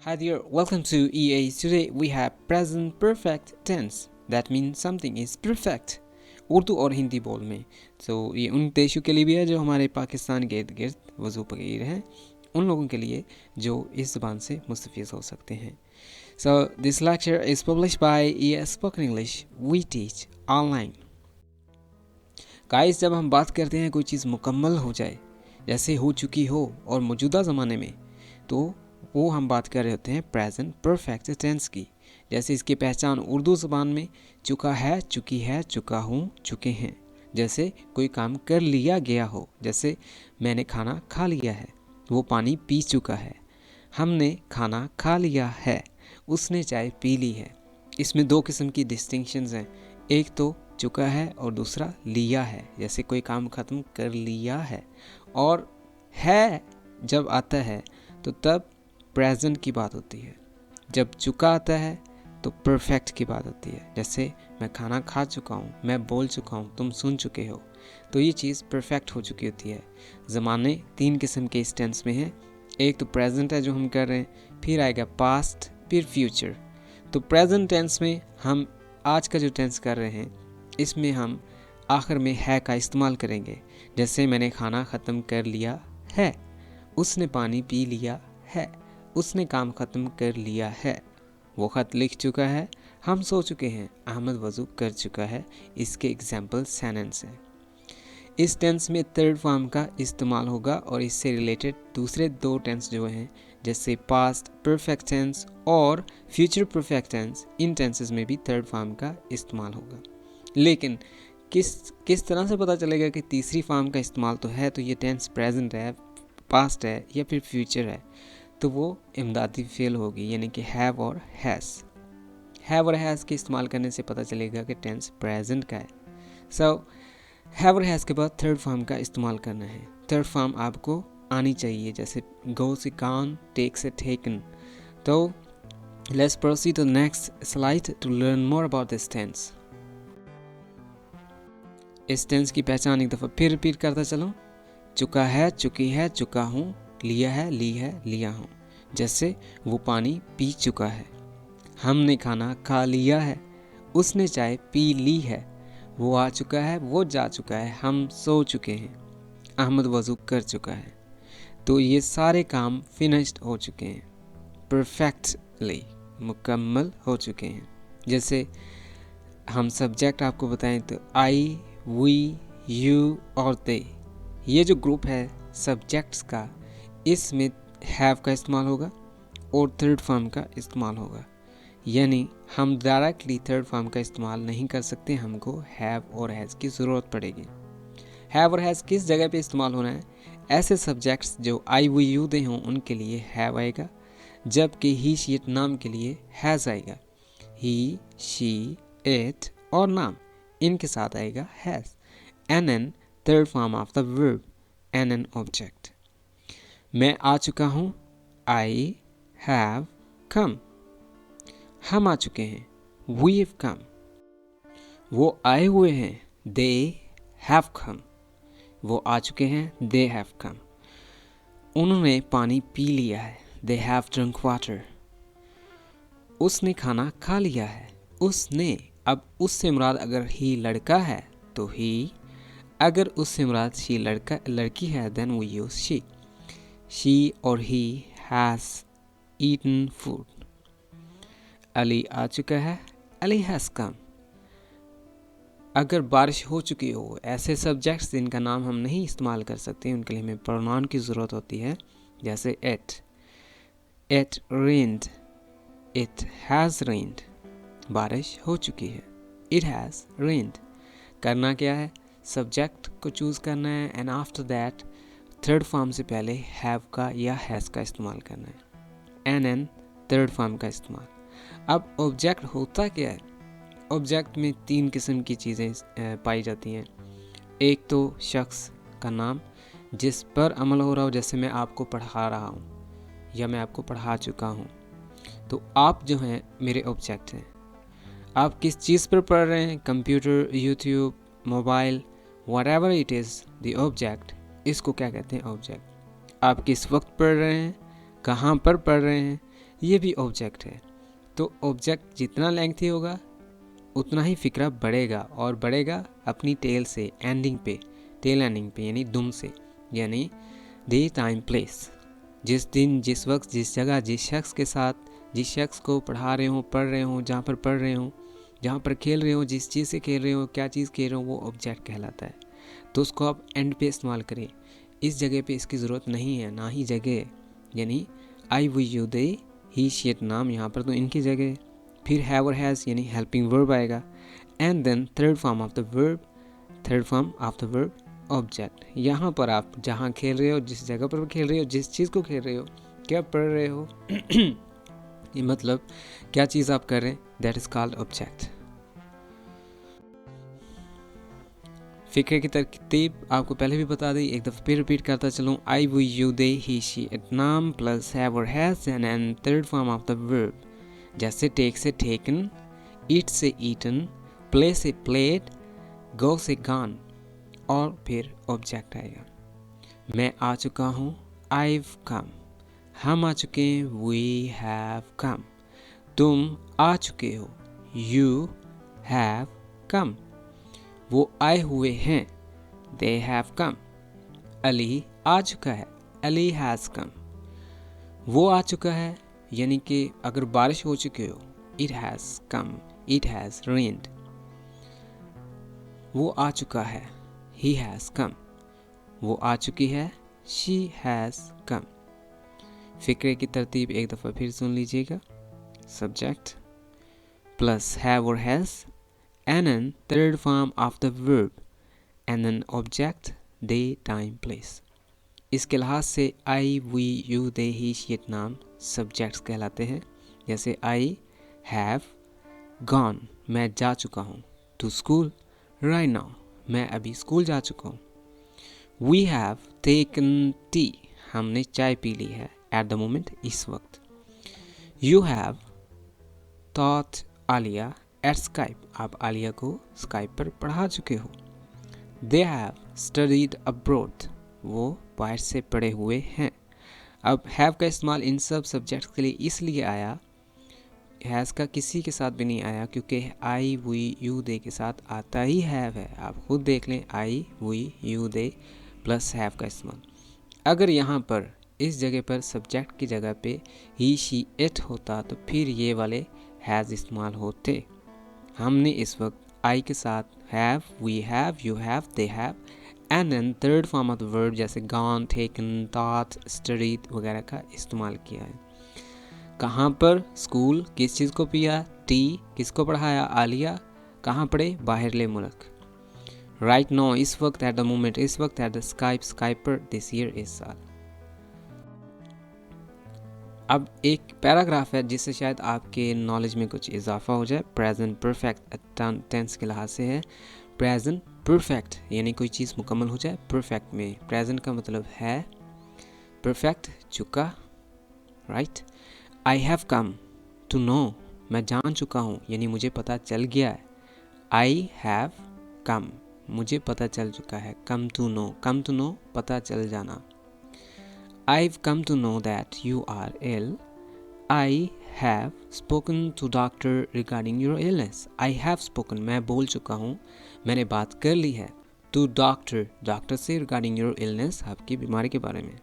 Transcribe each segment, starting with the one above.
Hi there, welcome to EA. Today we have present perfect tense. That means something is perfect. Urdu और हिंदी बोल में तो ये उन देशों के लिए भी है जो हमारे पाकिस्तान के इर्द गिर्द वजू पगीर हैं, उन लोगों के लिए जो इस ज़बान से मुस्तफ़ीज़ हो सकते हैं. So this lecture is published by EA Spoken English. We teach online. Guys, जब हम बात करते हैं कोई चीज़ मुकम्मल हो जाए, जैसे हो चुकी हो और मौजूदा ज़माने में, तो वो हम बात कर रहे होते हैं प्रेजेंट परफेक्ट टेंस की. जैसे इसकी पहचान उर्दू ज़बान में चुका है, चुकी है, चुका हूँ, चुके हैं. जैसे कोई काम कर लिया गया हो, जैसे मैंने खाना खा लिया है, वो पानी पी चुका है. हमने खाना खा लिया है, उसने चाय पी ली है. इसमें दो किस्म की डिस्टिंक्शंस हैं. एक तो चुका है और दूसरा लिया है. जैसे कोई काम ख़त्म कर लिया है. और है जब आता है तो तब प्रेजेंट की बात होती है. जब चुका आता है तो परफेक्ट की बात होती है. जैसे मैं खाना खा चुका हूँ, मैं बोल चुका हूँ, तुम सुन चुके हो, तो ये चीज़ परफेक्ट हो चुकी होती है. ज़माने तीन किस्म के इस टेंस में हैं. एक तो प्रेजेंट है जो हम कर रहे हैं, फिर आएगा पास्ट, फिर फ्यूचर. तो प्रेजेंट टेंस में हम आज का जो टेंस कर रहे हैं, इसमें हम आखिर में है का इस्तेमाल करेंगे. जैसे मैंने खाना ख़त्म कर लिया है, उसने पानी पी लिया है, उसने काम ख़त्म कर लिया है, वो ख़त लिख चुका है, हम सो चुके हैं, अहमद वज़ू कर चुका है. इसके एग्जाम्पल सेंटेंस हैं. इस टेंस में थर्ड फॉर्म का इस्तेमाल होगा और इससे रिलेटेड दूसरे दो टेंस जो हैं, जैसे पास्ट परफेक्ट टेंस और फ्यूचर परफेक्ट टेंस, इन टेंसेस में भी थर्ड फॉर्म का इस्तेमाल होगा. लेकिन किस तरह से पता चलेगा कि तीसरी फॉर्म का इस्तेमाल तो है, तो ये टेंस प्रेजेंट है, पास्ट है या फिर फ्यूचर है, तो वो इमदादी फेल होगी, यानी कि हैव और हैज़. हैव और हैज़ के इस्तेमाल करने से पता चलेगा कि टेंस प्रेजेंट का है. सो हैव और हैज़ के बाद थर्ड फॉर्म का इस्तेमाल करना है. थर्ड फॉर्म आपको आनी चाहिए, जैसे गो से गॉन, टेक से टेकन. तो let's proceed to next slide to learn more about this tense. इस टेंस की पहचान एक दफ़ा फिर रिपीट करता चलो. चुका है, चुकी है, चुका हूँ, लिया है, ली है, लिया हूँ. जैसे वो पानी पी चुका है, हमने खाना खा लिया है, उसने चाय पी ली है, वो आ चुका है, वो जा चुका है, हम सो चुके हैं, अहमद वज़ू कर चुका है. तो ये सारे काम फिनिश्ड हो चुके हैं, परफेक्टली मुकम्मल हो चुके हैं. जैसे हम सब्जेक्ट आपको बताएं तो आई, वी, यू और दे, ये जो ग्रुप है सब्जेक्ट्स का, इसमें हैव का इस्तेमाल होगा और थर्ड फॉर्म का इस्तेमाल होगा. यानी हम डायरेक्टली थर्ड फॉर्म का इस्तेमाल नहीं कर सकते, हमको हैव और हैज़ की ज़रूरत पड़ेगी. हैव और हैज़ किस जगह पे इस्तेमाल होना है? ऐसे सब्जेक्ट्स जो आई, वी, यू, दे हों, उनके लिए हैव आएगा, जबकि ही, शी, इट, नाम के लिए हैज़ आएगा. ही, शी, इट और नाम, इनके साथ आएगा has. An third form of the verb, an object. मैं आ चुका हूँ, आई हैव कम. हम आ चुके हैं, वी हैव कम. वो आए हुए हैं, दे हैव कम. वो आ चुके हैं, दे हैव कम. उन्होंने पानी पी लिया है, दे हैव ड्रंक वाटर. उसने खाना खा लिया है, उसने. अब उससे मुराद अगर ही लड़का है तो ही, अगर उससे मुराद शी लड़की है then we use she. She or he has eaten food. Ali आ चुका है, अली has come. अगर बारिश हो चुकी हो, ऐसे सब्जेक्ट्स जिनका नाम हम नहीं इस्तेमाल कर सकते, उनके लिए हमें प्रोनाउन की ज़रूरत होती है. जैसे it rained, it has rained. बारिश हो चुकी है, it has rained. करना क्या है? सब्जेक्ट को चूज़ करना है and after that third form से पहले हैव का या हैज़ का इस्तेमाल करना है. एन थर्ड फॉर्म का इस्तेमाल. अब ऑब्जेक्ट होता क्या है? ऑब्जेक्ट में तीन किस्म की चीज़ें पाई जाती हैं. एक तो शख्स का नाम जिस पर अमल हो रहा हो, जैसे मैं आपको पढ़ा रहा हूँ या मैं आपको पढ़ा चुका हूँ, तो आप जो हैं मेरे ऑब्जेक्ट हैं. आप किस चीज़ पर पढ़ रहे हैं? Computer, YouTube, mobile, whatever it is the object, इसको क्या कहते हैं? ऑब्जेक्ट. आप किस वक्त पढ़ रहे हैं, कहाँ पर पढ़ रहे हैं, ये भी ऑब्जेक्ट है। तो ऑब्जेक्ट जितना लेंथी होगा उतना ही फिक्रा बढ़ेगा, और बढ़ेगा अपनी टेल से, एंडिंग पे, टेल एंडिंग पे, यानी दुम से, यानी डे टाइम प्लेस। जिस दिन, जिस वक्त, जिस जगह, जिस शख्स के साथ, जिस शख्स को पढ़ा रहे हो, पढ़ रहे हो, जहाँ पर पढ़ रहे हो, जहाँ पर खेल रहे हो, जिस चीज़ से खेल रहे हो, क्या चीज़ खेल रहे हो, वो ऑब्जेक्ट कहलाता है। तो उसको आप एंड पे इस्तेमाल करें। इस जगह पे इसकी ज़रूरत नहीं है, ना ही जगह, यानी I, we, you, they, he, she, it, नाम, यहाँ पर तो इनकी जगह। फिर हैव और हैज़ यानी हेल्पिंग वर्ब आएगा, and then third form of the verb object. यहाँ पर आप जहाँ खेल रहे हो, जिस जगह पर खेल रहे हो, जिस चीज़ को खेल रहे हो, क्या पढ़ रहे हो ये मतलब क्या चीज़ आप कर रहे हैं, दैट इज़ कॉल्ड ऑब्जेक्ट। फिक्रे की तरतीब आपको पहले भी बता दी, एक दफ़ा फिर रिपीट करता चलूँ। I, we, you, they, he, she, it, नाम प्लस हैव और has and third form of the verb. जैसे टेक से टेकन, ईट से ईटन, प्ले से प्लेड, गो से गॉन, और फिर ऑब्जेक्ट आएगा। मैं आ चुका हूँ, I've come। हम आ चुके हैं, we have come। तुम आ चुके हो, you have come। वो आए हुए हैं, they have come। अली आ चुका है, अली has come। वो आ चुका है, यानी कि अगर बारिश हो चुकी हो, it has come, it has rained। वो आ चुका है, he has come। वो आ चुकी है, she has come। फिक्रे की तरतीब एक दफ़ा फिर सुन लीजिएगा। सब्जेक्ट प्लस हैव और has, and an third form of the verb, and an object, day time place. इसके लिहाज से I, we, you, they, he, she, it, नाम सब्जेक्ट्स कहलाते हैं। जैसे आई हैव गॉन, मैं जा चुका हूँ, टू स्कूल राइट नाउ, मैं अभी स्कूल जा चुका हूँ। वी हैव टेकन टी, हमने चाय पी ली है, एट द मोमेंट, इस वक्त। You have taught Aliya at Skype, आप आलिया को स्काइप पर पढ़ा चुके हो। दे हैव स्टडीड अब्रोड, वो बाहर से पढ़े हुए हैं। अब हैव का इस्तेमाल इन सब सब्जेक्ट्स के लिए इसलिए आया, हैज़ का किसी के साथ भी नहीं आया, क्योंकि आई, वी, यू, दे के साथ आता ही हैव है। आप खुद देख लें, I, we, you, they plus have का इस्तेमाल। अगर यहाँ पर इस जगह पर सब्जेक्ट की जगह पे ही, शी, इट होता तो फिर ये वाले हैज़ इस्तेमाल होते। हमने इस वक्त आई के साथ have, we have, you have, they have, and then third form of the verb जैसे गॉन, टेकन, थॉट, स्टडीड वगैरह का इस्तेमाल किया है। कहाँ पर? स्कूल। किस चीज़ को पिया? टी। किसको पढ़ाया? आलिया। कहाँ पढ़े? बाहरले मुल्क। राइट नाउ, इस वक्त, एट द मोमेंट, इस वक्त, एट द स्काइप पर, दिस ईयर, इस साल। अब एक पैराग्राफ है जिससे शायद आपके नॉलेज में कुछ इजाफा हो जाए। प्रेजेंट परफेक्ट टेंस के लिहाज से है। प्रेजेंट परफेक्ट यानी कोई चीज़ मुकम्मल हो जाए। परफेक्ट में प्रेजेंट का मतलब है, परफेक्ट चुका, right. I have come to know, मैं जान चुका हूँ यानी मुझे पता चल गया है। आई हैव कम, मुझे पता चल चुका है। कम टू नो पता चल जाना। I've come to know that you are ill. I have spoken to doctor regarding your illness. I have spoken, मैं बोल चुका हूँ, मैंने बात कर ली है। To doctor से regarding your illness, आपकी बीमारी के बारे में।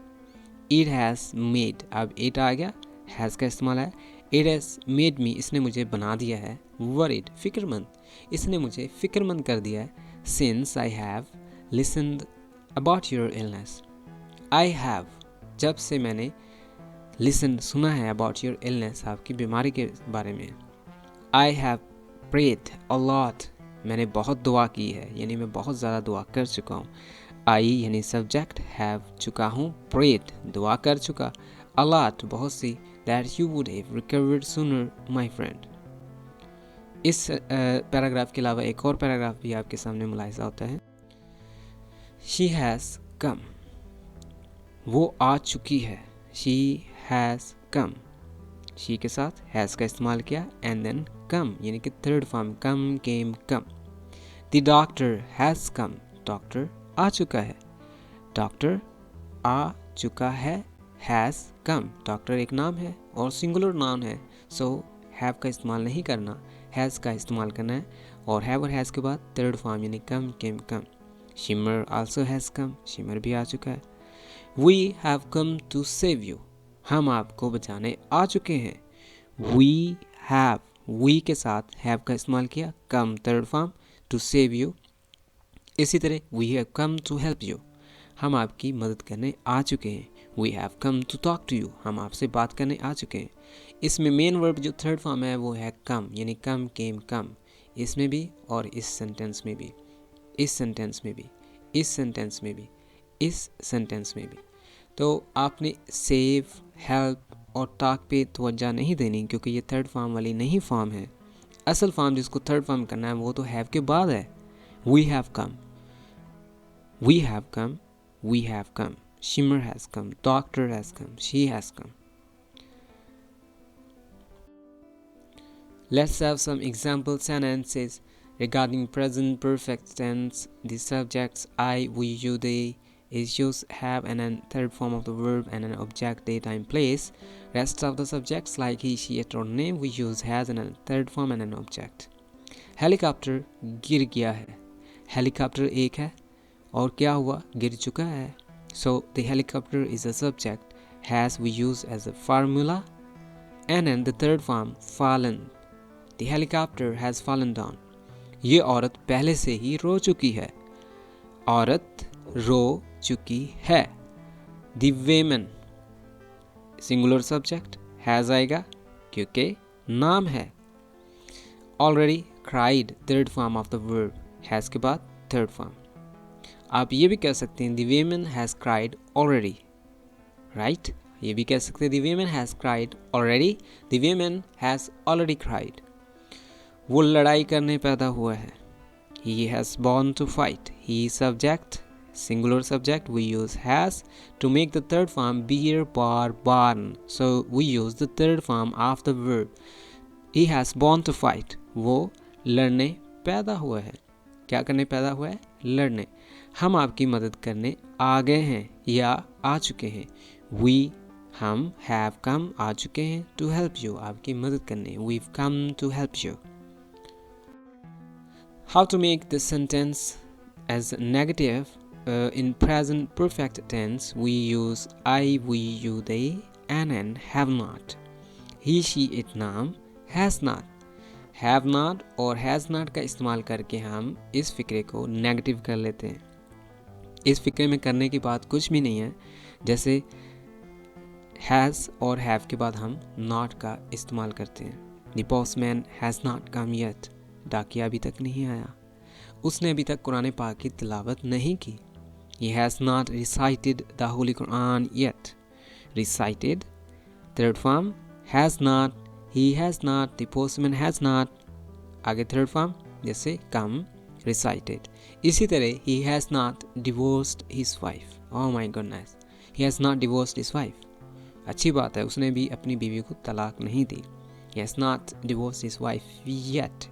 It has made, अब it आ गया, has का इस्तेमाल है। It has made me, इसने मुझे बना दिया है। Worried, फिक्रमंद, इसने मुझे फिक्रमंद कर दिया है। Since I have listened about your illness. I have, जब से मैंने लिसन सुना है अबाउट योर इलनेस, आपकी बीमारी के बारे में। I have prayed a lot, मैंने बहुत दुआ की है यानी मैं बहुत ज़्यादा दुआ कर चुका हूँ। आई यानी सब्जेक्ट, हैव चुका हूँ, प्रेड दुआ कर चुका, अ लॉट बहुत सी, that you would have recovered sooner my friend. इस पैराग्राफ के अलावा एक और पैराग्राफ भी आपके सामने मुलाहिजा होता है। शी हैज़ कम, वो आ चुकी है। शी हैज़ कम, शी के साथ हैज़ का इस्तेमाल किया, एंड देन कम यानी कि third form, come, came, come. The doctor has come, doctor आ चुका है। डॉक्टर आ चुका है, हैज़ कम, डॉक्टर एक नाम है और सिंगुलर नाउन है, सो हैव का इस्तेमाल नहीं करना, हैज़ का इस्तेमाल करना है। और हैव और हैज़ के बाद थर्ड फॉर्म यानी कम, केम, कम। शिमर आल्सो हैज़ कम, शिमर भी आ चुका है। We have come to save you, हम आपको बचाने आ चुके हैं। वी हैव, वी के साथ हैव का इस्तेमाल किया, come third form, to save you. इसी तरह we have come to help you, हम आपकी मदद करने आ चुके हैं। We have come to talk to you, हम आपसे बात करने आ चुके हैं। इसमें मेन वर्ब जो थर्ड फॉर्म है वो है कम, यानी कम, केम, कम। इसमें भी और इस सेंटेंस में भी, इस सेंटेंस में भी, इस सेंटेंस में भी, इस सेंटेंस में भी। तो आपने सेव, हेल्प और टॉक पे तवज्जो नहीं देनी, क्योंकि ये थर्ड फॉर्म वाली नहीं फॉर्म है। असल फॉर्म जिसको थर्ड फॉर्म करना है वो तो हैव के बाद है। We have come, we have come, we have come, Shimmer has come, doctor has come, she has come. Let's have some example sentences regarding present perfect tense. The subjects I, we, you, they is used have and a third form of the verb and an object, day, time, place. Rest of the subjects like he, she, it or name we use has and a third form and an object. Helicopter गिर गया है, helicopter एक है और क्या हुआ, गिर चुका है। So the helicopter is a subject, has we use as a formula, and then the third form fallen. The helicopter has fallen down. ये औरत पहले से ही रो चुकी है, औरत रो चुकी है। The women singular subject, has आएगा क्योंकि नाम है। Already cried third form of the verb, has के बाद third form। आप ये भी कह सकते हैं the woman has cried already, right? ये भी कह सकते हैं the woman has cried already, the woman has already cried। वो लड़ाई करने पैदा हुआ है, he has born to fight। he subject, singular subject, we use has to make the third form bear, bar, barn, so we use the third form of the verb। he has born to fight, वो लड़ने पैदा हुआ है। क्या करने पैदा हुआ है, लड़ने। हम आपकी मदद करने आ गए हैं या आ चुके हैं। वी, हम, हैव कम, आ चुके हैं, टू हेल्प यू, आपकी मदद करने, we've come to help you. How to make this sentence as negative in present perfect tense we use I, we, you, they and have not। he, she, it नाम has not, have not और has not का इस्तेमाल करके हम इस फिक्रे को negative कर लेते हैं। इस फिक्रे में करने की बात कुछ भी नहीं है। जैसे has और have के बाद हम not का इस्तेमाल करते हैं। The postman has not come yet, डाकिया अभी तक नहीं आया, उसने अभी तक कुरान पाक की तिलावत नहीं की। He has not recited the Holy Quran yet। Recited third form, has not, he has not, the postman has not, आगे third form जैसे come, recited। इसी तरह he has not divorced his wife। oh my goodness, he has not divorced his wife। अच्छी बात है, उसने भी अपनी बीवी को तलाक नहीं दी। he has not divorced his wife yet,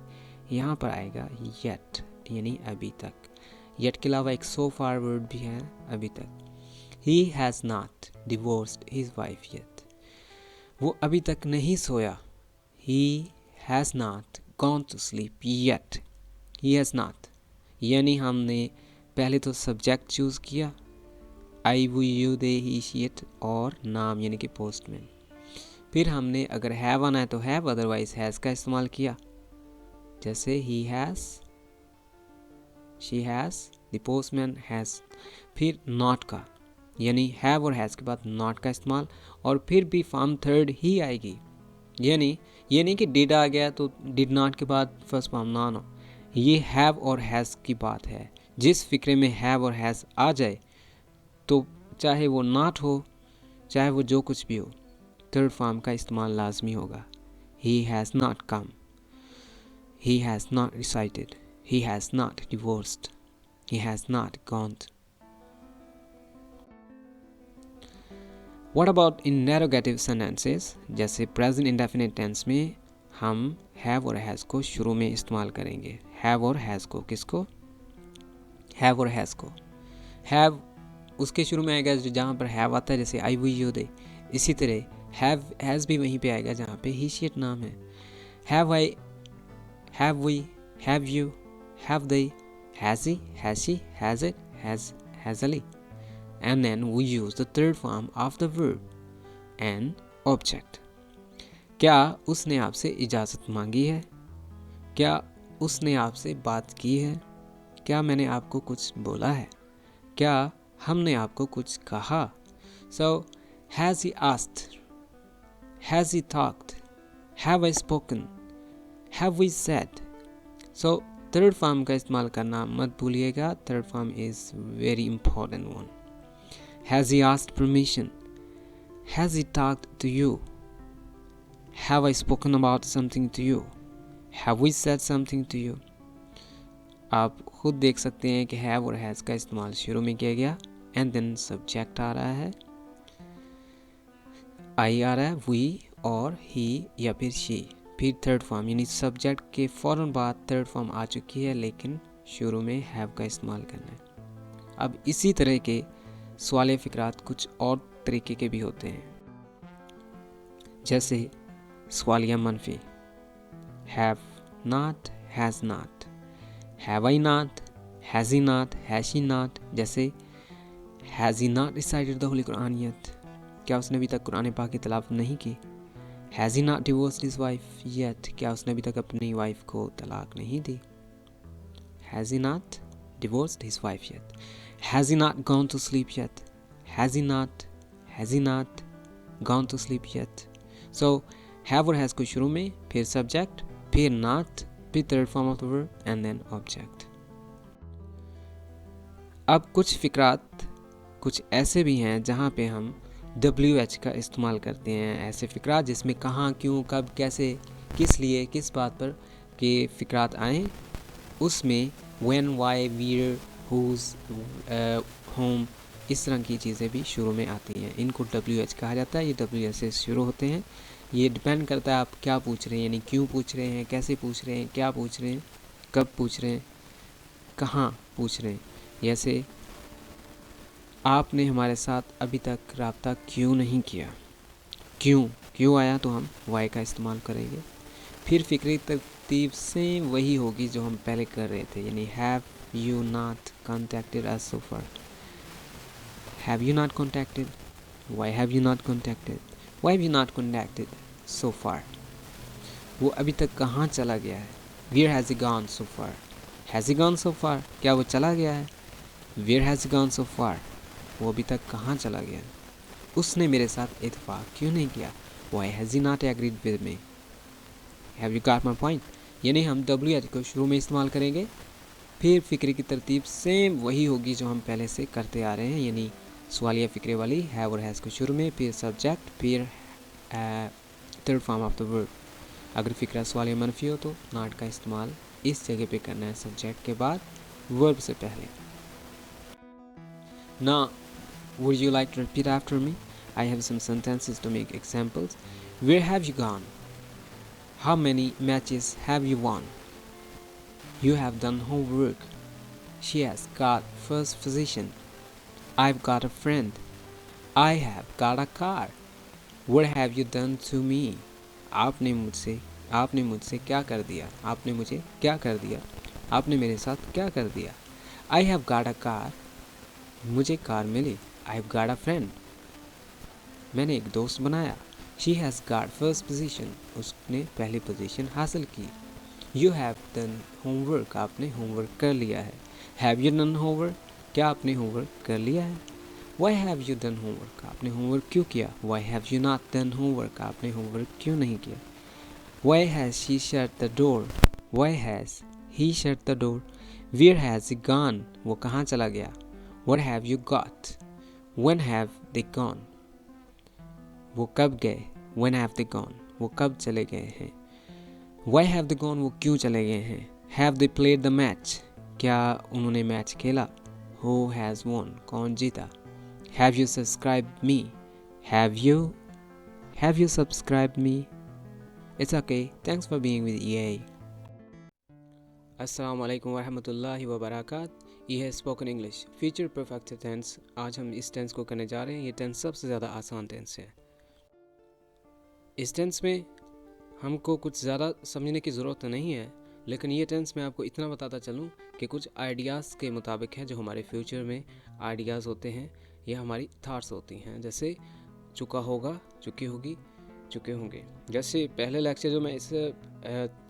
यहाँ पर आएगा yet यानी अभी तक। yet के अलावा एक so far word भी है, अभी तक। he has not divorced his wife yet, वो अभी तक नहीं सोया। he has not gone to sleep yet। he has not यानी हमने पहले तो सब्जेक्ट चूज़ किया, I, we, you, they, he, she, it और नाम यानी कि पोस्टमैन। फिर हमने अगर हैव आना है तो हैव, अदरवाइज हैज़ का इस्तेमाल किया। जैसे ही has, she has, the postman has. फिर नॉट का यानी हैव और हैज़ के बाद नॉट का इस्तेमाल, और फिर भी फॉर्म थर्ड ही आएगी। यानी ये नहीं कि डिड आ गया तो डिड नॉट के बाद फर्स्ट फॉर्म ना हो। ये हैव और हैज़ की बात है। जिस फिक्रे में हैव और हैज़ आ जाए तो चाहे वो नॉट हो, चाहे वो जो कुछ भी हो, थर्ड फॉर्म का इस्तेमाल लाजमी होगा। He has not come, he has not recited, he has not divorced, he has not gone. What about interrogative sentences? जैसे प्रेजेंट इंडेफिनिट टेंस में हम हैव और हैज़ को शुरू में इस्तेमाल करेंगे। हैव और हैज़ को, किसको? हैव और हैज़ को। हैव उसके शुरू में आएगा जहाँ पर हैव आता है, जैसे आई, वी, यू, दे। इसी तरह हैज़ भी वहीं पे आएगा जहाँ पे ही शी इट नाम है। Have I, have we, have you, have they, has he, has she, has it, has Ali. And then we use the third form of the verb and object. क्या उसने आपसे इजाज़त मांगी है? क्या उसने आपसे बात की है? क्या मैंने आपको कुछ बोला है? क्या हमने आपको कुछ कहा? So, has he asked? Has he talked? Have I spoken? Have we said? So, third form का इस्तेमाल करना मत भूलिएगा. Third form is very important one. Has he asked permission? Has he talked to you? Have I spoken about something to you? Have we said something to you? आप खुद देख सकते हैं कि have और has का इस्तेमाल शुरू में किया गया and then subject आ रहा है, I आ रहा है, we और he या फिर she, फिर थर्ड फॉर्म यानी सब्जेक्ट के फ़ौरन बाद थर्ड फॉर्म आ चुकी है लेकिन शुरू में have का इस्तेमाल करना है। अब इसी तरह के सवालिया फ़िक्रात कुछ और तरीके के भी होते हैं, जैसे सवालिया मनफी, have not, has not, have I not, has he not, has she not. जैसे has he not recited the holy Quran yet, क्या उसने अभी तक कुरान पाक की तलावत नहीं की? Has he not divorced his wife yet, क्या उसने अभी तक अपनी वाइफ को तलाक नहीं दी? Has he not divorced his wife yet. Has he not gone to sleep yet? Has he not gone to sleep yet? So, have और has को शुरू में, फिर subject, फिर not, फिर third form of the verb and then object. अब कुछ फ़िक्रात कुछ ऐसे भी हैं जहाँ पे हम WH का इस्तेमाल करते हैं। ऐसे फ़िक्रात जिसमें कहाँ, क्यों, कब, कैसे, किस लिए, किस बात पर के फ़िक्रात आएँ, उसमें when, why, where, whose, whom, इस तरह की चीज़ें भी शुरू में आती हैं। इनको WH कहा जाता है। ये WH से शुरू होते हैं। ये डिपेंड करता है आप क्या पूछ रहे हैं, यानी क्यों पूछ रहे हैं, कैसे पूछ रहे हैं, क्या पूछ रहे हैं, कब पूछ रहे हैं, कहाँ पूछ रहे हैं। जैसे आपने हमारे साथ अभी तक रब्ता क्यों नहीं किया? क्यों आया तो हम why का इस्तेमाल करेंगे। फिर फ़िक्री तरतीब से वही होगी जो हम पहले कर रहे थे, यानी have you not contacted us so far? Have you not contacted? Why have you not contacted? Why have you not contacted so far? वो अभी तक कहाँ चला गया है? Where has he gone so far? Has he gone so far? क्या वो चला गया है? Where has he gone so far? वो अभी तक कहाँ चला गया है? उसने मेरे साथ इत्तेफाक क्यों नहीं किया? Why has he not agreed with me? Have you got my point? यानी हम WH को शुरू में इस्तेमाल करेंगे, फिर फ़िक्रे की तरतीब सेम वही होगी जो हम पहले से करते आ रहे हैं, यानी सवालिया फ़िक्रे वाली हैव और हैज़ को शुरू में, फिर सब्जेक्ट, फिर third form of the verb. अगर फ़िक्रा सवालिया मनफी हो तो नॉट का इस्तेमाल इस जगह पे करना है, सब्जेक्ट के बाद वर्ब से पहले। Now, would you like to repeat after me? I have some sentences to make examples. Where have you gone? How many matches have you won? You have done homework. She has got first position. I've got a friend. I have got a car. What have you done to me? आपने मुझसे क्या कर दिया? आपने मुझे क्या कर दिया? आपने मेरे साथ क्या कर दिया? I have got a car. मुझे कार मिली. I've got a friend. मैंने एक दोस्त बनाया. She has got first position. उसने पहली पोजीशन हासिल की. You have done homework. आपने होमवर्क कर लिया है. Have you done homework? क्या आपने होमवर्क कर लिया है? Why have you done homework? आपने होमवर्क क्यों किया? Why have you not done homework? आपने होमवर्क क्यों नहीं किया? Why has she shut the door? Why has he shut the door? Where has he gone? वो कहाँ चला गया? What have you got? When have they gone? वो कब गए? When have they gone? वो कब चले गए हैं? Why have they gone? वो क्यों चले गए हैं? Have they played the match? क्या उन्होंने मैच खेला? Who has won? कौन जीता? Have you subscribed me? Have you subscribed me? It's okay. Thanks for being with EA. अस्सलाम वालेकुम वरहमतुल्लाहि वबरकात। ये है spoken English future perfect tense. आज हम इस टेंस को करने जा रहे हैं। ये टेंस सबसे ज़्यादा आसान टेंस है। इस टेंस में हमको कुछ ज़्यादा समझने की ज़रूरत तो नहीं है, लेकिन ये टेंस मैं आपको इतना बताता चलूँ कि कुछ आइडियाज़ के मुताबिक है, जो हमारे फ्यूचर में आइडियाज़ होते हैं या हमारी थाट्स होती हैं। जैसे चुका होगा, चुकी होगी, चुके होंगे। जैसे पहले लेक्चर जो मैं इस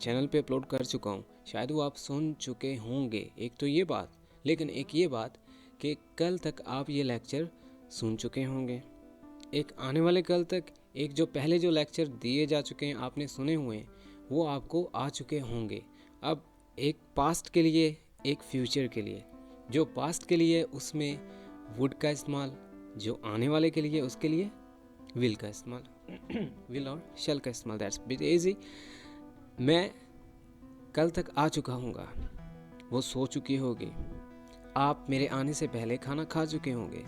चैनल पे अपलोड कर चुका हूँ, शायद वो आप सुन चुके होंगे। एक तो ये बात, लेकिन एक ये बात कि कल तक आप ये लेक्चर सुन चुके होंगे। एक आने वाले कल तक एक जो पहले जो लेक्चर दिए जा चुके हैं, आपने सुने हुए हैं, वो आपको आ चुके होंगे। अब एक पास्ट के लिए, एक फ्यूचर के लिए। जो पास्ट के लिए उसमें वुड का इस्तेमाल, जो आने वाले के लिए उसके लिए विल का इस्तेमाल विल और शैल का इस्तेमाल। That's bit easy. मैं कल तक आ चुका हूँगा, वो सो चुकी होगी। आप मेरे आने से पहले खाना खा चुके होंगे,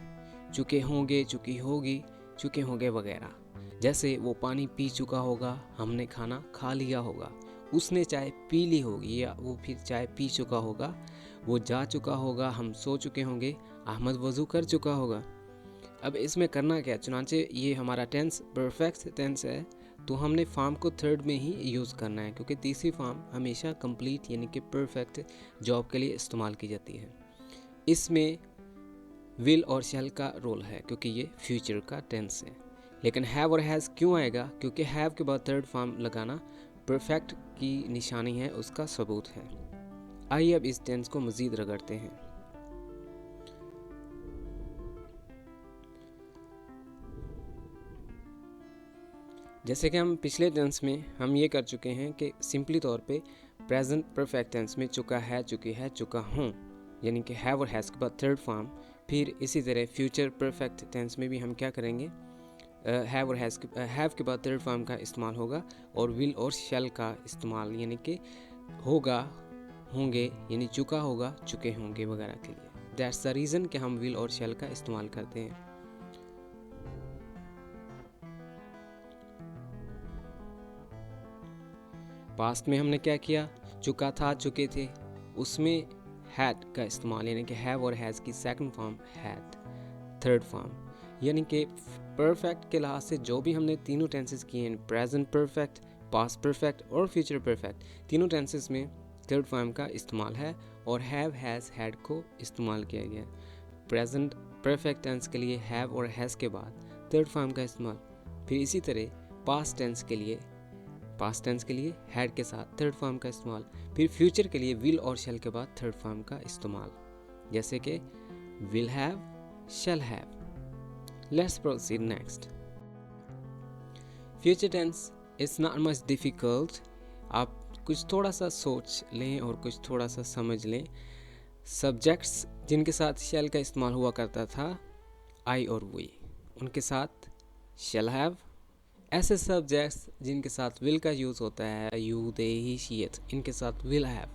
चुके होंगे, चुकी होगी, चुके होंगे वगैरह। जैसे वो पानी पी चुका होगा, हमने खाना खा लिया होगा। उसने चाय पी ली होगी या वो फिर चाय पी चुका होगा। वो जा चुका होगा, हम सो चुके होंगे, अहमद वज़ू कर चुका होगा। अब इसमें करना क्या, चुनाचे ये हमारा टेंस परफेक्ट टेंस है, तो हमने फॉर्म को थर्ड में ही यूज़ करना है, क्योंकि तीसरी फॉर्म हमेशा कंप्लीट यानी कि परफेक्ट जॉब के लिए इस्तेमाल की जाती है। इसमें विल और शैल का रोल है, क्योंकि ये फ्यूचर का टेंस है। लेकिन हैव और हैज़ क्यों आएगा, क्योंकि हैव के बाद थर्ड फॉर्म लगाना परफेक्ट की निशानी है, उसका सबूत है। आइए अब इस टेंस को मज़ीद रगड़ते हैं। जैसे कि हम पिछले टेंस में हम ये कर चुके हैं कि सिंपली तौर पे प्रेजेंट परफेक्ट टेंस में चुका है, चुकी है, चुका हूँ, यानी कि हैव और हैज़ के बाद थर्ड फॉर्म। फिर इसी तरह फ्यूचर परफेक्ट टेंस में भी हम क्या करेंगे, हैव और हैव के बाद थर्ड फॉर्म का इस्तेमाल होगा, और विल और शैल का इस्तेमाल यानी कि होगा, होंगे, यानी चुका होगा, चुके होंगे वगैरह के लिए। दैट्स द रीज़न कि हम विल और शैल का इस्तेमाल करते हैं। पास्ट में हमने क्या किया, चुका था, चुके थे, उसमें हैड का इस्तेमाल, यानी कि हैव और हैज़ की second form had, third form. यानी कि परफेक्ट के लिहाज से जो भी हमने तीनों टेंसेस किए हैं, प्रेजेंट परफेक्ट, पास्ट परफेक्ट और फ्यूचर परफेक्ट, तीनों टेंसेस में थर्ड फॉर्म का इस्तेमाल है, और हैव, हैज़, हैड को इस्तेमाल किया गया है। प्रेजेंट परफेक्ट टेंस के लिए हैव और हैज़ के बाद थर्ड फॉर्म का इस्तेमाल। फिर इसी तरह पास्ट टेंस के लिए हैड के साथ थर्ड फॉर्म का इस्तेमाल। फिर फ्यूचर के लिए विल और शैल के बाद थर्ड फॉर्म का इस्तेमाल, जैसे कि will have, shall have. Let's proceed next. Future tens it's not much difficult. आप कुछ थोड़ा सा सोच लें और कुछ थोड़ा सा समझ लें। सब्जेक्ट्स जिनके साथ शैल का इस्तेमाल हुआ करता था, आई और वी, उनके साथ शैल हैव। ऐसे सब्जेक्ट्स जिनके साथ विल का यूज़ होता है, you, they, he, she, it, इनके साथ विल हैव।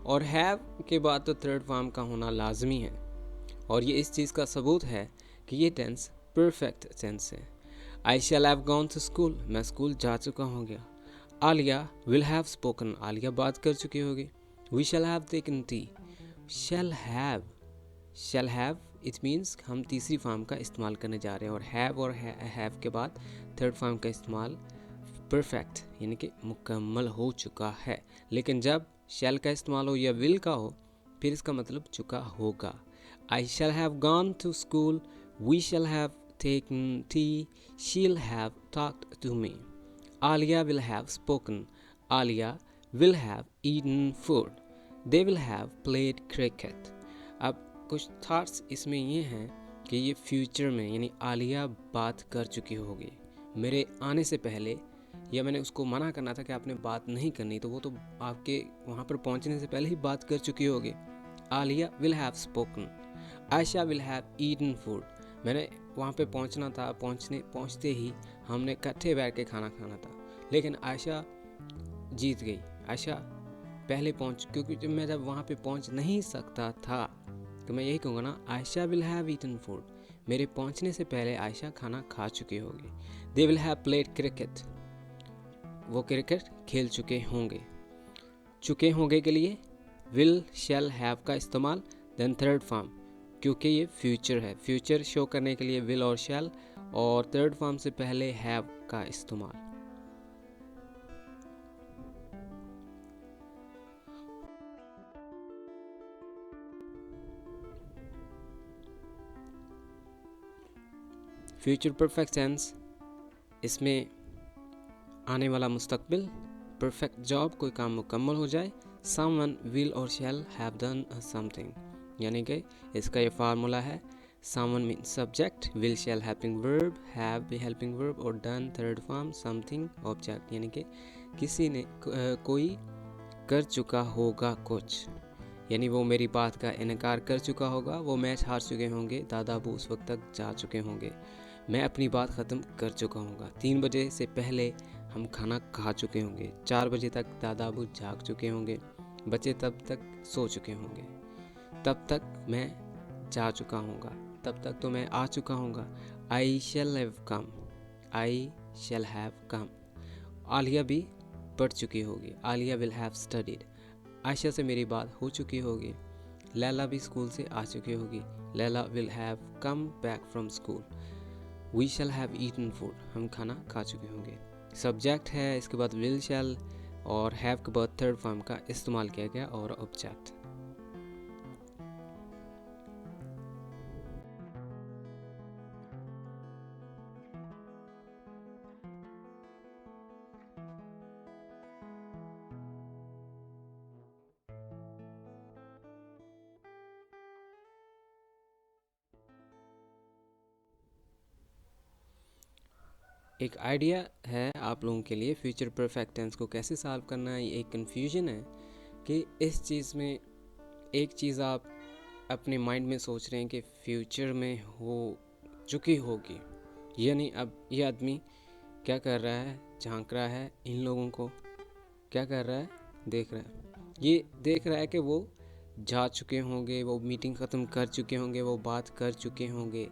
और हैव के बाद तो थर्ड फॉर्म का होना लाजमी है, और ये इस चीज़ का सबूत है कि ये टेंस परफेक्ट टेंस है। I shall have gone to school, मैं स्कूल जा चुका हूँ गया। Alia will have spoken, Alia बात कर चुकी होगी। We shall have taken tea, shall have it means हम तीसरी फॉर्म का इस्तेमाल करने जा रहे हैं, और हैव और हैव के बाद थर्ड फॉर्म का इस्तेमाल परफेक्ट यानी कि मुकम्मल हो चुका है। लेकिन जब शैल का इस्तेमाल हो या विल का हो, फिर इसका मतलब चुका होगा। I shall have gone to school, we shall have taken tea, she'll have talked to me. Alia will have spoken, Alia will have eaten food, they will have played cricket. अब कुछ थॉट्स इसमें ये हैं कि ये फ्यूचर में यानी आलिया बात कर चुकी होगी मेरे आने से पहले, या मैंने उसको मना करना था कि आपने बात नहीं करनी, तो वो तो आपके वहाँ पर पहुँचने से पहले ही बात कर चुकी होगी। Alia will have spoken, Ayesha will have eaten food, मैंने वहाँ पे पहुँचना था, पहुँचते ही हमने इकट्ठे बैठ के खाना खाना था, लेकिन आयशा जीत गई। आयशा पहले पहुँच, क्योंकि मैं जब वहाँ पे पहुँच नहीं सकता था, तो मैं यही कहूँगा ना, Ayesha will have eaten food, मेरे पहुँचने से पहले आयशा खाना खा चुकी होगी। They will have played cricket, वो क्रिकेट खेल चुके होंगे। चुके होंगे के लिए विल शैल हैव का इस्तेमाल, देन थर्ड फॉर्म, क्योंकि ये फ्यूचर है, फ्यूचर शो करने के लिए विल और शैल, और थर्ड फॉर्म से पहले हैव का इस्तेमाल। फ्यूचर परफेक्ट टेंस, इसमें आने वाला मुस्तकबिल, परफेक्ट जॉब, कोई काम मुकम्मल हो जाए, समवन विल और शैल हैव डन समथिंग, यानी कि इसका ये फार्मूला है, someone means subject, will shell helping verb, have भी हेल्पिंग वर्ब और done third form, something object, यानी कि किसी ने कोई कर चुका होगा कुछ, यानी वो मेरी बात का इनकार कर चुका होगा, वो मैच हार चुके होंगे, दादा अबू उस वक्त तक जा चुके होंगे, मैं अपनी बात ख़त्म कर चुका हूँगा, 3 बजे से पहले हम खाना खा चुके होंगे, 4 बजे तक दादा अबू जाग चुके होंगे, बच्चे तब तक सो चुके होंगे, तब तक मैं जा चुका हूँगा, तब तक तो मैं आ चुका हूँगा, I shall have come, I shall have come. Alia भी पढ़ चुकी होगी, Alia will have studied. Ayesha से मेरी बात हो चुकी होगी, लैला भी स्कूल से आ चुकी होगी, Laila will have come back from school. We shall have eaten food, हम खाना खा चुके होंगे। सब्जेक्ट है, इसके बाद विल शैल और हैव के बाद थर्ड फॉर्म का इस्तेमाल किया गया और ऑब्जेक्ट। एक आइडिया है आप लोगों के लिए फ्यूचर परफेक्ट टेंस को कैसे सॉल्व करना है। एक कन्फ्यूजन है कि इस चीज़ में एक चीज़ आप अपने माइंड में सोच रहे हैं कि फ्यूचर में हो चुकी होगी, यानी अब ये आदमी क्या कर रहा है, झांक रहा है इन लोगों को, क्या कर रहा है, देख रहा है, ये देख रहा है कि वो जा चुके होंगे, वो मीटिंग ख़त्म कर चुके होंगे, वो बात कर चुके होंगे,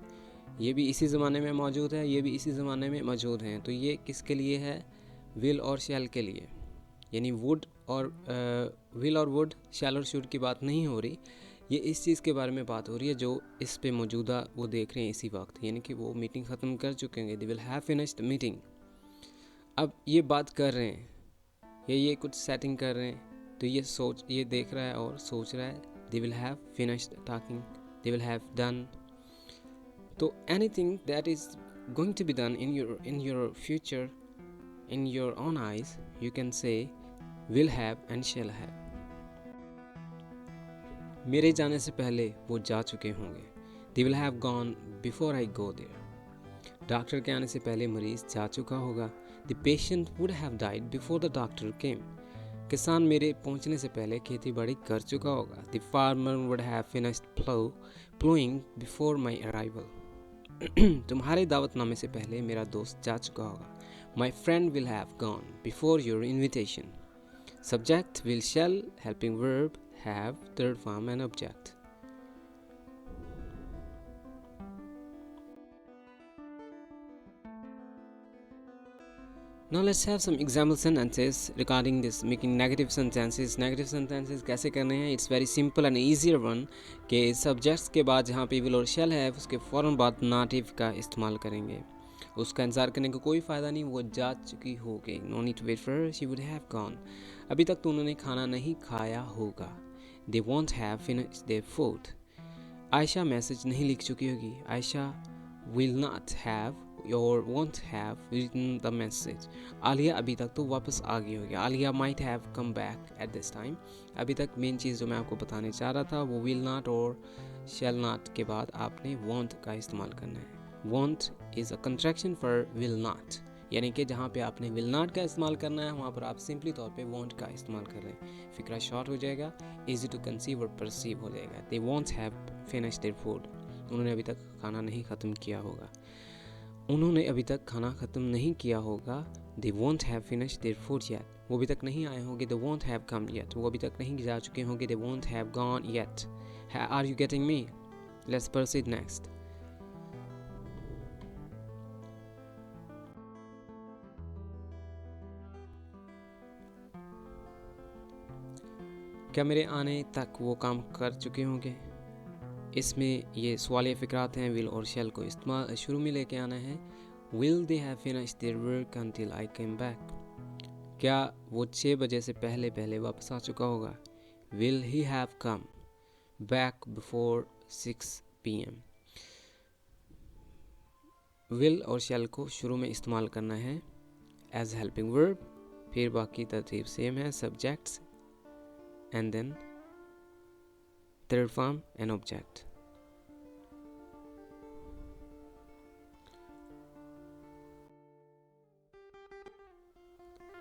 ये भी इसी ज़माने में मौजूद है, ये भी इसी ज़माने में मौजूद हैं। तो ये किसके लिए है, विल और शैल के लिए, यानी वुड और विल और वुड, शैल और शुड की बात नहीं हो रही, ये इस चीज़ के बारे में बात हो रही है जो इस पे मौजूदा वो देख रहे हैं इसी वक्त, यानी कि वो मीटिंग ख़त्म कर चुके हैं, दे विल हैव फिनिश्ड मीटिंग। अब ये बात कर रहे हैं या ये कुछ सेटिंग कर रहे हैं, तो ये देख रहा है और सोच रहा है, दे will have finished talking, they will have done. तो anything that is going to be done in your future, in your own eyes, you can say will have and shall have. मेरे जाने से पहले वो जा चुके होंगे, they will have gone before I go there. Doctor के आने से पहले मरीज जा चुका होगा, the patient would have died before the doctor came. किसान मेरे पहुंचने से पहले खेती बाड़ी कर चुका होगा, the farmer would have finished plowing before my arrival. तुम्हारे दावतनामे से पहले मेरा दोस्त जा चुका होगा, my friend will have gone before your invitation. Subject will shell, helping verb have, third form and object. Now let's have some example sentences regarding this making negative sentences. Negative sentences कैसे करने हैं? It's very simple and easier one कि subjects के बाद जहाँ पे will और shall है उसके फ़ौरन बाद native का इस्तेमाल करेंगे। उसका इंतज़ार करने का कोई फ़ायदा नहीं, वो जा चुकी होगी। No need to wait for her, she would have gone. अभी तक तो उन्होंने खाना नहीं खाया होगा, they won't have finished their food. Ayesha message नहीं लिख चुकी होगी, Ayesha will not have or won't have written the message. Alia अभी तक तो वापस आ गई होगी, Alia might have come back at this time. अभी तक मेन चीज़ जो मैं आपको बताने चाह रहा था वो will not और shall not के बाद आपने won't का इस्तेमाल करना है। won't is a contraction for will not, यानी कि जहाँ पे आपने will not का इस्तेमाल करना है वहाँ पर आप सिंपली तौर पे won't का इस्तेमाल कर रहे हैं। फिक्रा शॉर्ट हो जाएगा, easy to conceive और perceive हो जाएगा। They won't have finished their food. उन्होंने अभी तक खाना नहीं ख़त्म किया होगा, उन्होंने अभी तक खाना ख़त्म नहीं किया होगा। They won't have finished their food yet. वो अभी तक नहीं आए होंगे, they won't have come yet. वो अभी तक नहीं जा चुके होंगे, they won't have gone yet. Are you getting me? Let's proceed next. क्या मेरे आने तक वो काम कर चुके होंगे? इसमें ये सवालिया फ़िक्रात हैं, विल और शैल को इस्तेमाल शुरू में लेके आना है। Will they have finished their work until I came back? क्या वो 6 बजे से पहले वापस आ चुका होगा? Will he have come back before 6 p.m? Will और शैल को शुरू में इस्तेमाल करना है एज हेल्पिंग वर्ब, फिर बाकी तरतीब सेम है, subjects and then third form and object.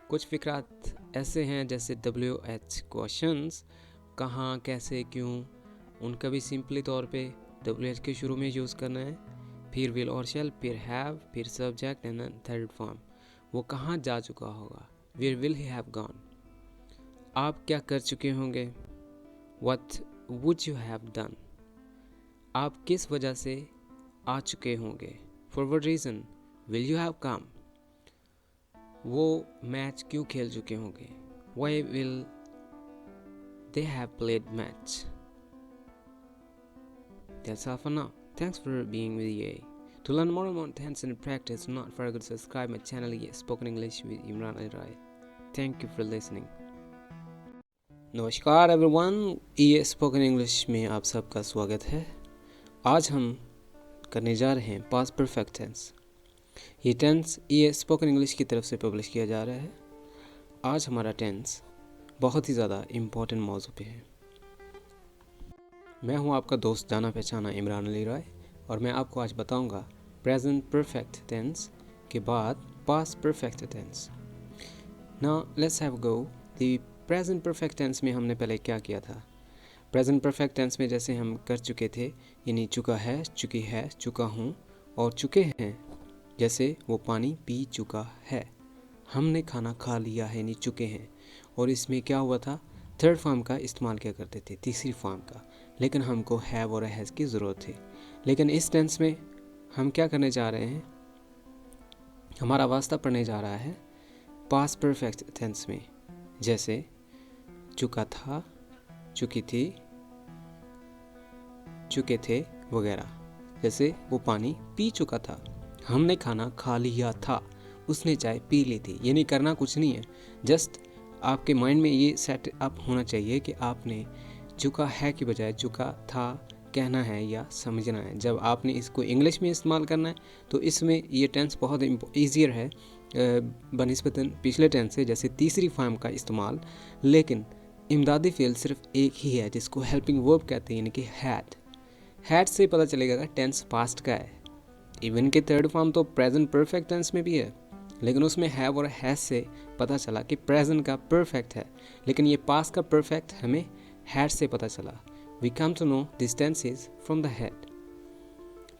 कुछ फिक्रात ऐसे हैं जैसे WH क्वेश्चंस, कहाँ, कैसे, क्यों, उनका भी सिंपली तौर पे WH के शुरू में यूज़ करना है, फिर विल और शैल, फिर हैव, फिर subject and then third form. वो कहाँ जा चुका होगा, where will he have gone. आप क्या कर चुके होंगे, what would you have done. आप किस वजह से आ चुके होंगे, for what reason will you have come. वो मैच क्यों खेल चुके होंगे, why will they have played match. That's all for now. Thanks for being with EA. To learn more about tense and practice, do not forget to subscribe my channel EA Spoken English with Imran Ali Rai. Thank you for listening. नमस्कार everyone, EA Spoken English में आप सबका स्वागत है। आज हम करने जा रहे हैं पास्ट परफेक्ट टेंस। ये टेंस EA Spoken English की तरफ से पब्लिश किया जा रहा है। आज हमारा टेंस बहुत ही ज़्यादा इम्पोर्टेंट मौजू पे है। मैं हूं आपका दोस्त जाना पहचाना इमरान अली राय और मैं आपको आज बताऊंगा प्रेजेंट परफेक्ट टेंस के बाद past perfect tense. Now let's have go the present perfect tense में हमने पहले क्या किया था। प्रेजेंट परफेक्ट टेंस में जैसे हम कर चुके थे, यानी चुका है, चुकी है, चुका हूँ और चुके हैं। जैसे वो पानी पी चुका है, हमने खाना खा लिया है, यानी चुके हैं। और इसमें क्या हुआ था, थर्ड फॉर्म का इस्तेमाल किया करते थे, तीसरी फॉर्म का, लेकिन हमको हैव और हैज़ की ज़रूरत थी। लेकिन इस टेंस में हम क्या करने जा रहे हैं, हमारा वास्ता पढ़ने जा रहा है पास्ट परफेक्ट टेंस में। जैसे चुका था, चुकी थी, चुके थे वगैरह। जैसे वो पानी पी चुका था, हमने खाना खा लिया था, उसने चाय पी ली थी। यानी करना कुछ नहीं है, जस्ट आपके माइंड में ये सेट अप होना चाहिए कि आपने चुका है की बजाय चुका था कहना है या समझना है। जब आपने इसको इंग्लिश में इस्तेमाल करना है तो इसमें ये टेंस बहुत ईजियर है बनिस्बतन पिछले टेंस से, जैसे तीसरी फॉर्म का इस्तेमाल। लेकिन इमदादी फ़ेल सिर्फ एक ही है जिसको हेल्पिंग वर्ब कहते हैं, यानी कि हैड से पता चलेगा कि टेंस पास्ट का है। इवन के थर्ड फॉर्म तो प्रेजेंट परफेक्ट टेंस में भी है, लेकिन उसमें हैव और हैज से पता चला कि प्रेजेंट का परफेक्ट है, लेकिन ये पास्ट का परफेक्ट हमें हैड से पता चला। We come to know this tense is from the had.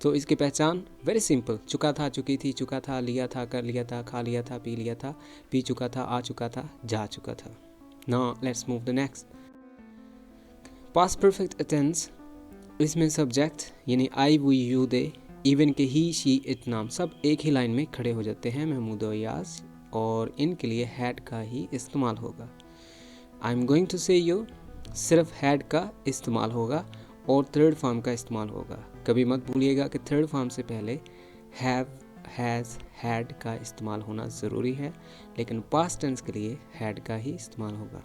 तो इसकी पहचान वेरी सिंपल, चुका था, चुकी थी, चुका था, लिया था, कर लिया था, खा लिया था, पी लिया था, पी चुका था, आ चुका था, जा चुका था। Now let's move the next. Past perfect tense, इसमें सब्जेक्ट यानी I, we, you, they, even के ही, शी, इट, नाम सब एक ही लाइन में खड़े हो जाते हैं, महमूद और यास, और इनके लिए हैड का ही इस्तेमाल होगा। आई एम गोइंग टू से यू, सिर्फ हैड का इस्तेमाल होगा और थर्ड फॉर्म का इस्तेमाल होगा। कभी मत भूलिएगा कि थर्ड फॉर्म से पहले हैव, हैज़, हैड का इस्तेमाल होना ज़रूरी है, लेकिन पास्ट टेंस के लिए हैड का ही इस्तेमाल होगा।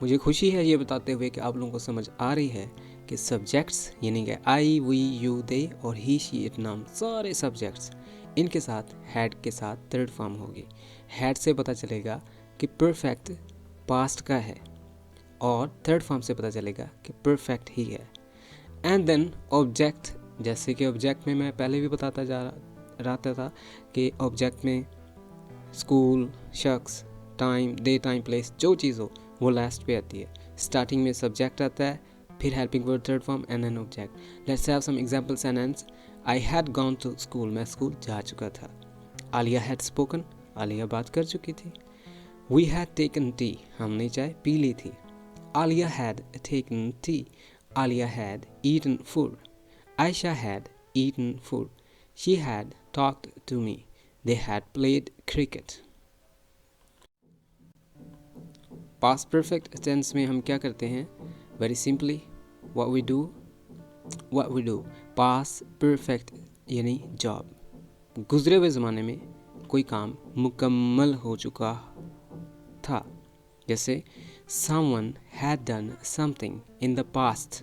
मुझे खुशी है ये बताते हुए कि आप लोगों को समझ आ रही है कि सब्जेक्ट्स यानी कि आई, वी, यू, दे और ही, शी, इट, नाम सारे सब्जेक्ट्स, इनके साथ हैड के साथ थर्ड फॉर्म होगी। हैड से पता चलेगा कि परफेक्ट पास्ट का है और थर्ड फॉर्म से पता चलेगा कि परफेक्ट ही है। एंड देन ऑब्जेक्ट, जैसे कि ऑब्जेक्ट में मैं पहले भी बताता जा रहा था कि ऑब्जेक्ट में स्कूल, शख्स, टाइम, डे, टाइम, प्लेस, जो चीज़ हो वो लास्ट पे आती है। स्टार्टिंग में सब्जेक्ट आता है, फिर helping word third form and then object. Let's have some example sentence. I had gone to school, मैं स्कूल जा चुका था। आलिया हैड स्पोकन, आलिया बात कर चुकी थी। वी हैड टेकन टी, हमने चाय पी ली थी। Alia had taken tea, Alia had eaten food. Ayesha had eaten food. She had talked to me. They had played cricket. Past perfect tense में हम क्या करते हैं, very simply what we do. Past perfect यानी जॉब, गुजरे हुए ज़माने में कोई काम मुकम्मल हो चुका था। जैसे someone had done something in the past,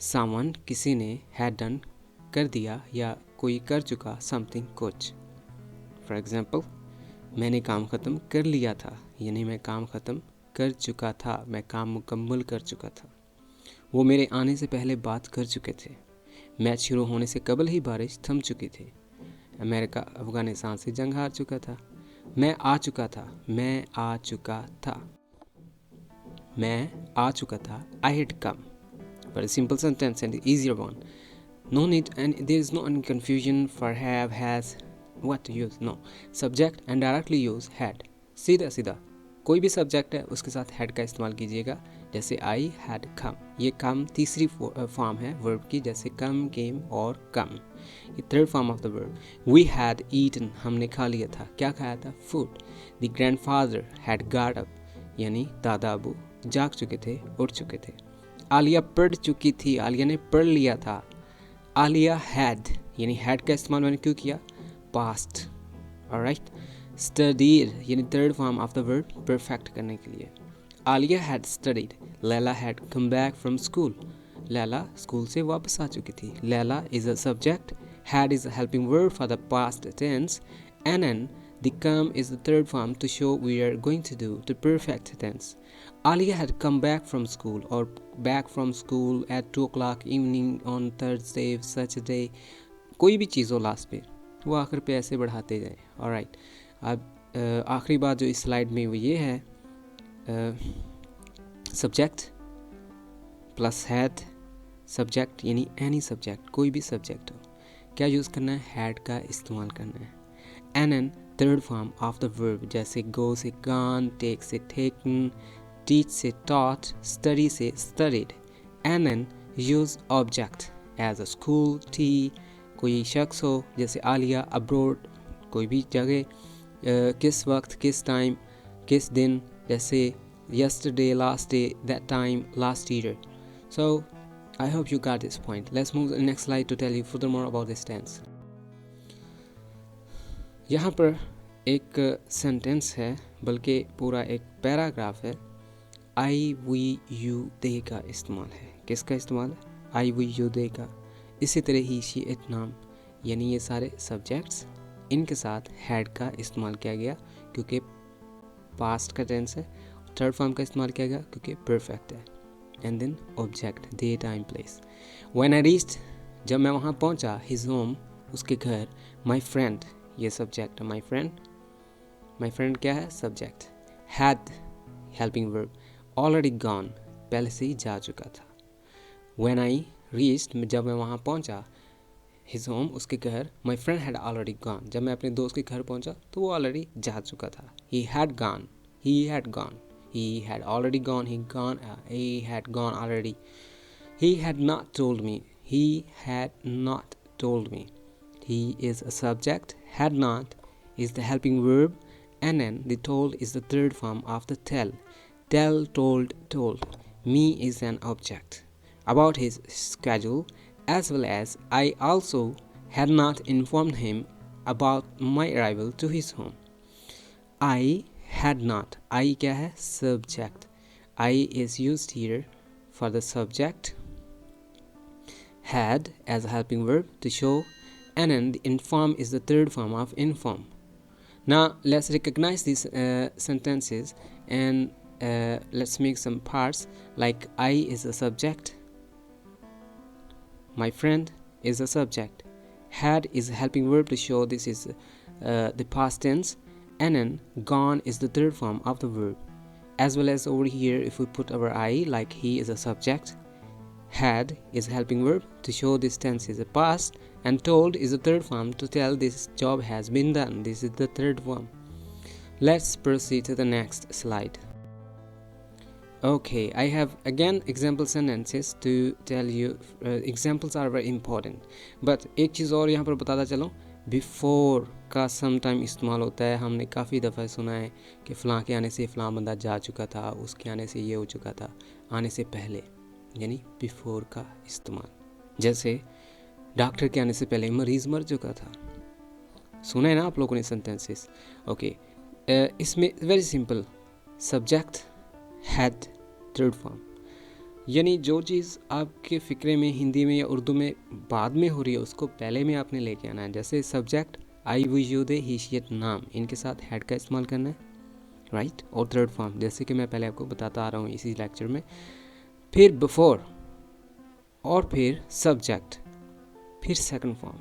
someone किसी ने had done कर दिया या कोई कर चुका समथिंग कुछ। फॉर एग्जांपल, मैंने काम ख़त्म कर लिया था, यानी मैं काम ख़त्म कर चुका था, मैं काम मुकम्मल कर चुका था। वो मेरे आने से पहले बात कर चुके थे। मैच शुरू होने से कबल ही बारिश थम चुकी थी। अमेरिका अफ़गानिस्तान से जंग हार चुका था। मैं आ चुका था, मैं आ चुका था, मैं आ चुका था, I had come. Very simple sentence and the easier one. No need and there is no any confusion for have, has, what to use. No. Subject and directly use had. सीधा सीधा कोई भी सब्जेक्ट है उसके साथ had का इस्तेमाल कीजिएगा। जैसे I had come, ये come तीसरी फॉर्म है वर्ब की, जैसे come, came और come। ये third form of the verb. We had eaten, हमने खा लिया था। क्या खाया था? Food. The grandfather had got up, यानी दादा अबू जाग चुके थे, उठ चुके थे। आलिया पढ़ चुकी थी, आलिया ने पढ़ लिया था। आलिया हैड, यानी हैड का इस्तेमाल मैंने क्यों किया? पास्ट। ऑलराइट। स्टडीड, यानी third form of the verb perfect करने के लिए। Alia had studied, Laila had come back from school, Laila school से वापस आ चुकी थी। Laila is a subject, had is a helping verb for the past tense, and the come is the third form to show we are going to do the perfect tense. Alia had come back from school or back from school at 2 o'clock evening on Thursday such a day. कोई भी चीज़ हो last पे वो आखिर पे ऐसे बढ़ाते जाएं। ऑलराइट, अब आखिरी बात जो इस स्लाइड में वो ये है, सब्जेक्ट प्लस हैड, सब्जेक्ट यानी एनी सब्जेक्ट, कोई भी सब्जेक्ट हो, क्या यूज़ करना है? हैड का इस्तेमाल करना है। And third form of the verb, जैसे गो से गॉन, टेक से टेकन, टीच से टॉट, स्टडी से studied. And use object as a school, टी कोई शख्स हो, जैसे आलिया अब्रोड, कोई भी जगह, किस वक्त, किस टाइम, किस दिन, जैसे yesterday, last day, that time, last year. So I hope you got this point. Let's move to the next slide to tell you furthermore about this tense. यहाँ पर एक सेंटेंस है, बल्कि पूरा एक पैराग्राफ है। आई वी यू दे का इस्तेमाल है। किसका इस्तेमाल है? आई वी यू दे का। इसी तरह ही शी इट नाम, यानी ये सारे सब्जेक्ट्स, इनके साथ हैड का इस्तेमाल किया गया क्योंकि पास्ट का टेंस है। थर्ड फॉर्म का इस्तेमाल किया गया क्योंकि परफेक्ट है। And then object, day, time, place. When I reached, जब मैं वहाँ पहुँचा, हिज होम, उसके घर, माई फ्रेंड, ये सब्जेक्ट है, माई फ्रेंड क्या है? Subject. Had helping verb, already gone, पहले से ही जा चुका था। व्हेन आई रीच्ड, जब मैं वहाँ पहुँचा, हिज होम, उसके घर, my friend had already gone, जब मैं अपने दोस्त के घर पहुँचा तो वो ऑलरेडी जा चुका था। He had gone, he had already gone, he had gone already. He had not told me, he is a subject, had not is the helping verb, and then the told is the third form of the tell, told. Me is an object. About his schedule, as well as I also had not informed him about my arrival to his home. I had not, I क्या है? Subject. I is used here for the subject, had as a helping verb to show, and then the inform is the third form of inform. Now let's recognize these sentences and let's make some parts. Like I is a subject, my friend is a subject, had is a helping verb to show this is the past tense, and then gone is the third form of the verb. As well as over here, if we put our I, like he is a subject, had is a helping verb to show this tense is a past, and told is the third form to tell this job has been done. This is the third form. Let's proceed to the next slide. Okay, I have again example sentences to tell you. Examples are very important. But एक चीज़ और यहाँ पर बताता चलूँ, before का some time इस्तेमाल होता है। हमने काफ़ी दफ़ा सुना है कि फ़लाँ के आने से फ़लाँ बंदा जा चुका था, उसके आने से ये हो चुका था, आने से पहले, यानी बिफोर का इस्तेमाल। जैसे डॉक्टर के आने से पहले मरीज़ मर चुका था। सुना है ना आप लोगों ने सेंटेंसेस? ओके, इसमें very simple, subject had third form, यानी जो चीज़ आपके फ़िक्रे में हिंदी में या उर्दू में बाद में हो रही है उसको पहले में आपने लेके आना है। जैसे subject I we you they he she it नाम, इनके साथ हैड का इस्तेमाल करना है, राइट। और थर्ड फॉर्म जैसे कि मैं पहले आपको बताता आ रहा हूँ इसी लेक्चर में, फिर बिफोर और फिर सब्जेक्ट, फिर second form.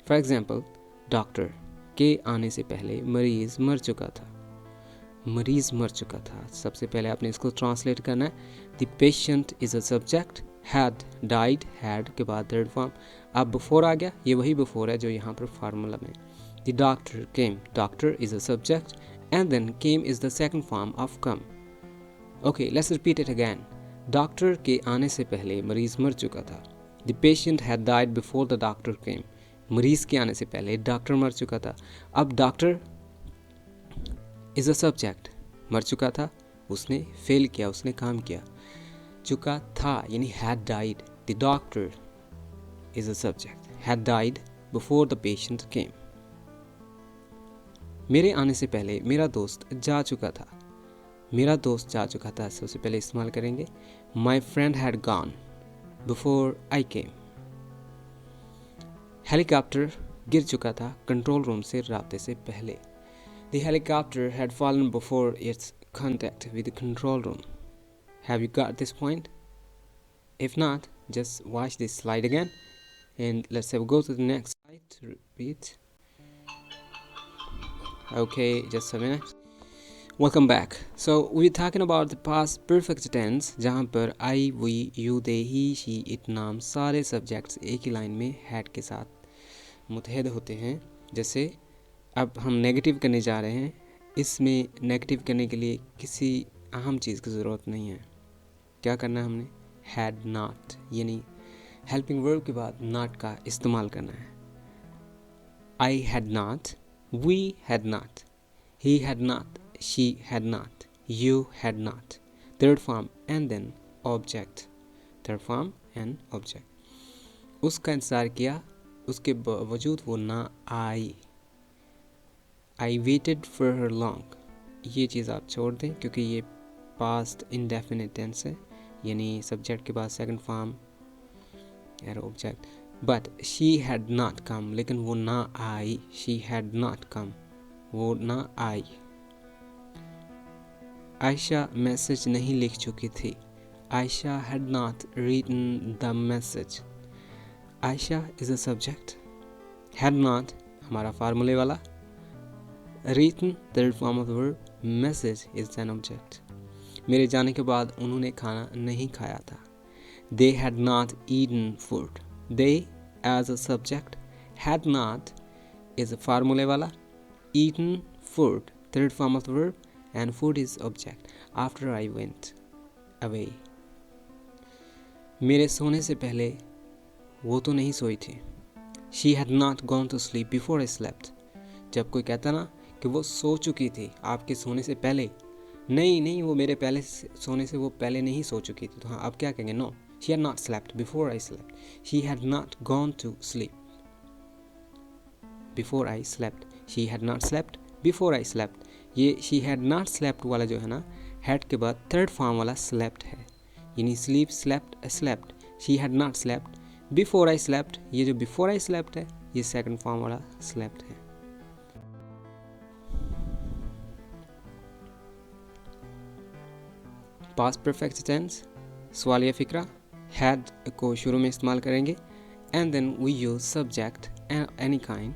For example doctor के आने से पहले मरीज़ मर चुका था, मरीज़ मर चुका था। सबसे पहले आपने इसको ट्रांसलेट करना है। The patient is a subject, had died, had के बाद थर्ड फॉर्म। अब बिफोर आ गया, ये वही बिफोर है जो यहाँ पर फार्मूला में। The doctor came, doctor is a subject and then came is the second form of come. Okay, let's repeat it again. Doctor के आने से पहले मरीज़ मर चुका था। The patient had died before the doctor came, मरीज़ के आने से पहले डॉक्टर मर चुका था। अब डॉक्टर इज़ अ सब्जेक्ट, मर चुका था, उसने फेल किया, उसने काम किया। चुका था यानी had died, the doctor is a subject, had died before the patient केम। मेरे आने से पहले मेरा दोस्त जा चुका था, मेरा दोस्त जा चुका था सबसे पहले इस्तेमाल करेंगे। My friend had gone before I came. Helicopter गिर चुका था कंट्रोल रूम से राब्ते से पहले। The helicopter had fallen before its contact with the control room. Have you got this point? If not, just watch this slide again and let's go to the next slide to repeat. Okay, just a minute. Welcome back. So we're talking about the past perfect tense जहाँ पर I, we, you, they, he, she, it नाम सारे subjects एक ही line में had के साथ मुतहद होते हैं। जैसे अब हम नेगेटिव करने जा रहे हैं, इसमें नेगेटिव करने के लिए किसी अहम चीज़ की ज़रूरत नहीं है। क्या करना है हमने, हैड नॉट यानी हेल्पिंग वर्ब के बाद नॉट का इस्तेमाल करना है। I had not, we had not, he had not, she had not, you had not. Third form and then object, third form and object. उसका इंतज़ार किया, उसके बावजूद वो ना आई। I waited for her long, ये चीज़ आप छोड़ दें क्योंकि ये पास्ट इंडेफिनिट टेंस है, यानी सब्जेक्ट के बाद सेकंड फॉर्म और object. But she had not come, लेकिन वो ना आई, शी हैड नॉट कम, वो ना आई। आयशा मैसेज नहीं लिख चुकी थी, Ayesha had not रीडन the message. Ayesha is a subject, had not हमारा फार्मूले वाला, written third form of the verb, message is an object। मेरे जाने के बाद उन्होंने खाना नहीं खाया था, they had not eaten food। they as a subject, had not is a फार्मूले वाला, eaten food third form of the verb and food is object। after I went away, मेरे सोने से पहले वो तो नहीं सोई थी, she had not gone to sleep before I slept। जब कोई कहता ना कि वो सो चुकी थी आपके सोने से पहले, नहीं वो मेरे पहले सोने से वो पहले नहीं सो चुकी थी, तो हाँ आप क्या कहेंगे, no she had not slept before I slept, she had not gone to sleep before I slept, she had not slept before I slept. ये शी हैड नॉट स्लेप्ट वाला जो है ना, हैड के बाद थर्ड फॉर्म वाला slept है, यानी sleep slept slept. She had not slept before I slept, ये जो बिफोर आई स्लेप्ट है ये सेकंड फॉर्म वाला स्लेप्ट है। पास्ट परफेक्ट टेंस सवालिया फ़िक्रा, हैड को शुरू में इस्तेमाल करेंगे and then we use subject any kind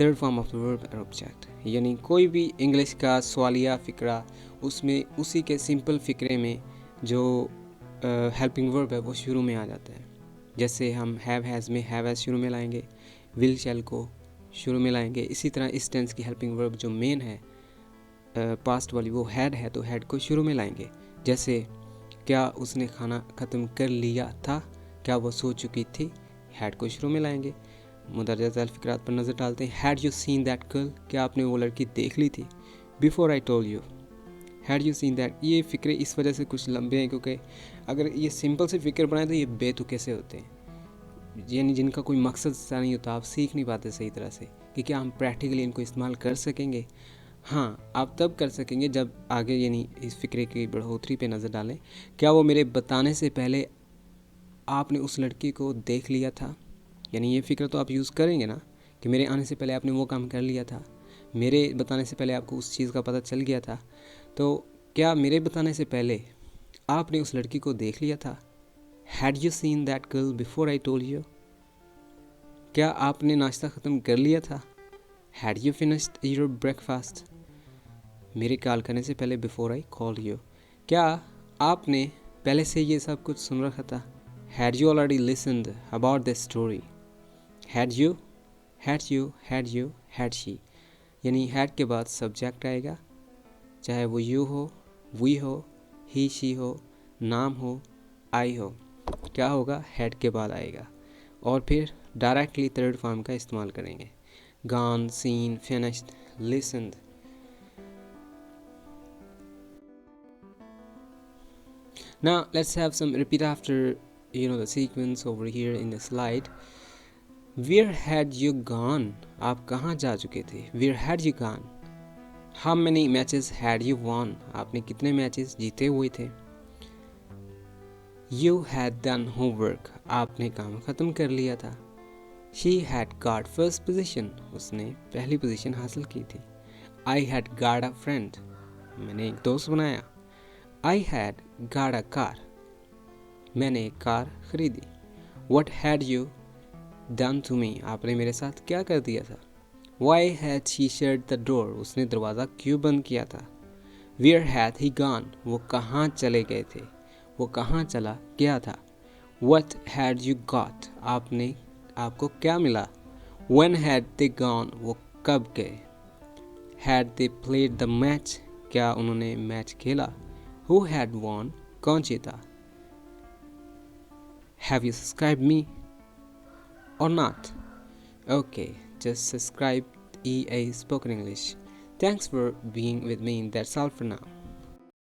third form of the verb और ऑब्जेक्ट। यानी कोई भी इंग्लिश का सवालिया फ़िक्रा उसमें उसी के सिंपल फ़िक्रे में जो हेल्पिंग वर्ब है वो शुरू में आ जाता है। जैसे हम हैव हैज़ में हैव हैज़ शुरू में लाएंगे, विल शैल को शुरू में लाएंगे। इसी तरह इस टेंस की हेल्पिंग वर्ब जो मेन है पास्ट वाली वो हैड है, तो हैड को शुरू में लाएंगे। जैसे क्या उसने खाना ख़त्म कर लिया था, क्या वो सो चुकी थी, हैड को शुरू में लाएंगे। मुदर्रजा ज़ैल फ़िक्रात पर नज़र डालते हैं। Had you seen that girl, क्या आपने वो लड़की देख ली थी। Before I told you, had you seen that. ये फ़िक्रे इस वजह से कुछ लंबे हैं क्योंकि अगर ये सिंपल से फ़िक्र बनाए तो ये बेतुके से होते हैं, यानी जिनका कोई मकसद सा नहीं होता, आप सीख नहीं पाते सही तरह से कि क्या हम प्रैक्टिकली इनको इस्तेमाल कर सकेंगे। हाँ, आप तब कर सकेंगे जब आगे यानी इस फ़िक्रे की बढ़ोतरी पे नज़र डालें। क्या वो मेरे बताने से पहले आपने उस लड़की को देख लिया था? यानी ये फ़िक्र तो आप यूज़ करेंगे ना कि मेरे आने से पहले आपने वो काम कर लिया था, मेरे बताने से पहले आपको उस चीज़ का पता चल गया था। तो क्या मेरे बताने से पहले आपने उस लड़की को देख लिया था? Had you seen that girl before I told you? क्या आपने नाश्ता ख़त्म कर लिया था? Had you finished your breakfast? मेरे कॉल करने से पहले बिफोर आई कॉल यू। क्या आपने पहले से ये सब कुछ सुन रखा था? Had you already listened about this story? Had you, had you, had you, had she. यानी हैड के बाद सब्जेक्ट आएगा, चाहे वो यू हो, वी हो, ही शी हो, नाम हो, आई हो। क्या होगा? हैड के बाद आएगा और फिर डायरेक्टली थर्ड फॉर्म का इस्तेमाल करेंगे। Gone, seen, finished, listened. Now let's have some repeat after the sequence over here in the slide. Where had you gone? आप कहाँ जा चुके थे? Where had you gone? How many matches had you won? आपने कितने matches जीते हुए थे? You had done homework. आपने काम ख़त्म कर लिया था। She had got first position. उसने पहली पोजीशन हासिल की थी। I had got a friend. मैंने एक दोस्त बनाया। I had got a car. मैंने एक कार खरीदी। What had you done to me? आपने मेरे साथ क्या कर दिया था? Why had she shut the door? उसने दरवाज़ा क्यों बंद किया था? Where had he gone? वो कहाँ चले गए थे? वो कहाँ चला गया था? What had you got? आपको क्या मिला? When had they gone? वो कब गए? Had they played the match? क्या उन्होंने मैच खेला? Who had won? कौन जीता? Have you subscribed me or not? Okay, just subscribe EA Spoken English. Thanks for being with me. That's all for now.